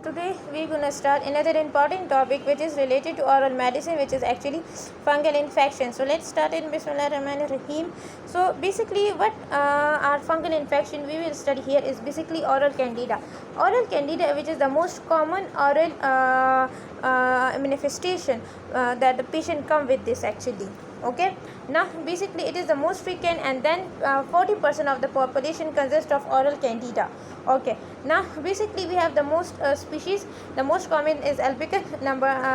Today we're going to start another important topic which is related to oral medicine, which is actually fungal infection. So let's start in Bismillahirrahmanirrahim. So basically what are fungal infection we will study here is basically oral candida. Oral candida, which is the most common oral manifestation that the patient come with this actually. Okay, now basically it is the most frequent, and then 40% of the population consists of oral candida. Okay, now basically we have the most species. The most common is albicans,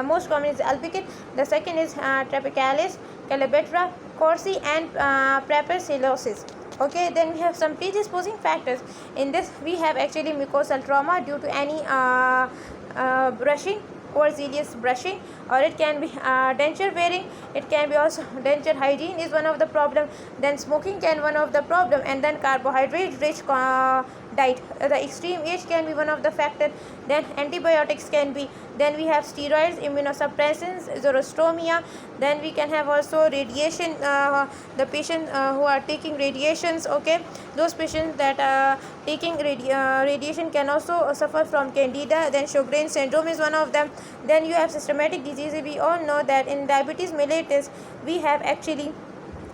most common is albicans. The second is trapecalis, calabetra, corsi, and prapersillosis. Okay, then we have some predisposing factors. In this we have actually mucosal trauma due to any brushing, overzealous brushing, or it can be denture wearing. It can be also denture hygiene is one of the problem. Then smoking can one of the problem, and then carbohydrate rich diet, the extreme age can be one of the factor. Then antibiotics can be. Then we have steroids, immunosuppressants, xerostomia. Then we can have also radiation, the patient who are taking radiations. Okay, those patients that are taking radiation can also suffer from candida. Then Sjogren's syndrome is one of them. Then you have systematic diseases. We all know that in diabetes mellitus we have actually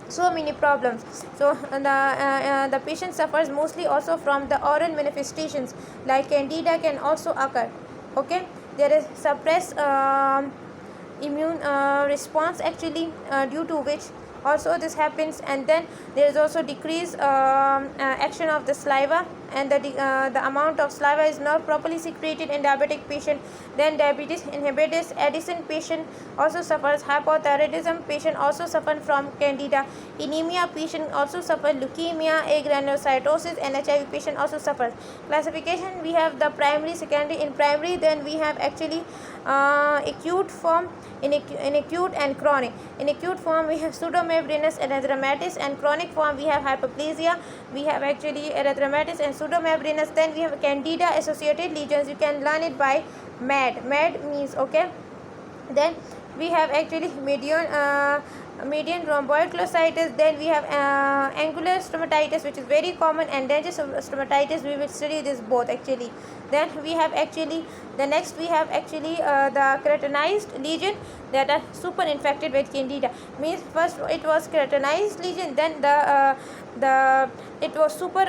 so many problems. So the patient suffers mostly also from the oral manifestations, like candida can also occur. Okay, there is suppressed immune response actually, due to which also this happens. And then there is also decreased action of the saliva, and the amount of saliva is not properly secreted in diabetic patient. Then diabetes insipidus, Addison patient also suffers. Hypothyroidism patient also suffer from candida. Anemia patient also suffer. Leukemia, agranulocytosis, and HIV patient also suffers. Classification, we have the primary, secondary. In primary, then we have actually acute form, in acute and chronic. In acute form we have pseudomembranous erythematous, and chronic form we have hyperplasia. We have actually erythematous and pseudomembranous. Then we have candida associated lesions. You can learn it by MAD. MAD means okay. Then we have actually median rhomboid glossitis. Then we have angular stomatitis, which is very common, and dangerous stomatitis. We will study this both actually. Then we have actually the next we have actually the keratinized lesion that are super infected with candida. Means first it was keratinized lesion, then it was super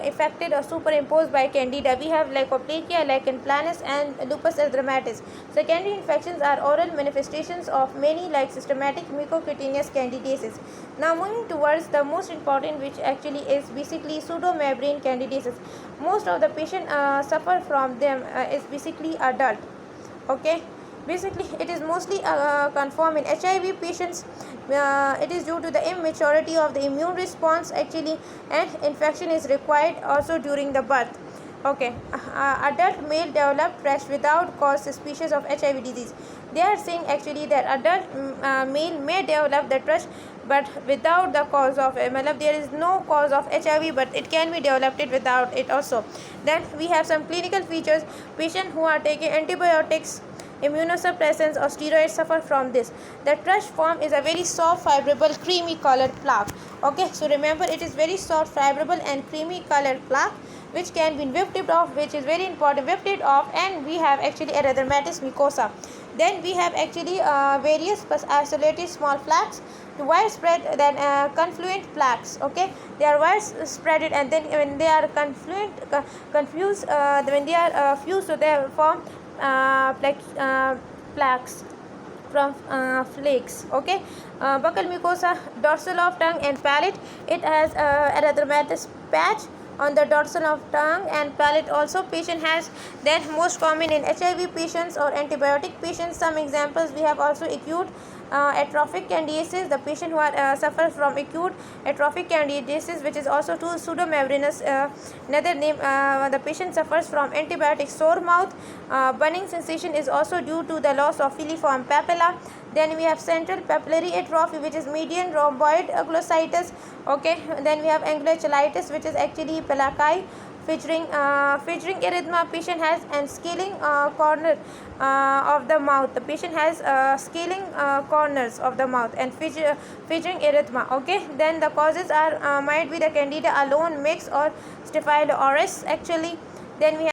affected or superimposed by candida. We have leukoplakia, lichen planus, and lupus erythematosus. Secondary infections are oral manifestations of many, like systematic mucocutaneous candidiasis. Now moving towards the most important, which actually is basically pseudomembrane candidiasis. Most of the patient suffer from them is basically adult. Okay, basically it is mostly conform in HIV patients. It is due to the immaturity of the immune response actually, and infection is required also during the birth. Okay, adult male develop thrush without cause suspicious of HIV disease. They are saying actually that adult male may develop the thrush, but without the cause of MLF. There is no cause of HIV, but it can be developed without it also. Then we have some clinical features. Patients who are taking antibiotics, immunosuppressants, or steroids suffer from this. The thrush form is a very soft, fibrable, creamy colored plaque. Okay, so remember it is very soft, fibrable, and creamy colored plaque, which can be whipped off, which is very important, whipped off. And we have actually erythematous mucosa. Then we have actually various isolated small plaques, widespread, then confluent plaques. Okay, they are widespread, and then when they are confused, when they are fused, so they form plaques from flakes. Okay, buccal mucosa, dorsal of tongue and palate. It has erythematous patch on the dorsal of tongue and palate also patient has. Then most common in HIV patients or antibiotic patients. Some examples we have also acute atrophic candidiasis. The patient who are suffer from acute atrophic candidiasis, which is also too pseudomembranous. Another name, the patient suffers from antibiotic sore mouth. Burning sensation is also due to the loss of filiform papilla. Then we have central papillary atrophy, which is median rhomboid glossitis. Okay, then we have angular cheilitis, which is actually plaque featuring erythema. Patient has and scaling corner of the mouth. The patient has scaling corners of the mouth and featuring erythema. Okay, then the causes are might be the candida alone, mix, or staphylococcus actually. Then we have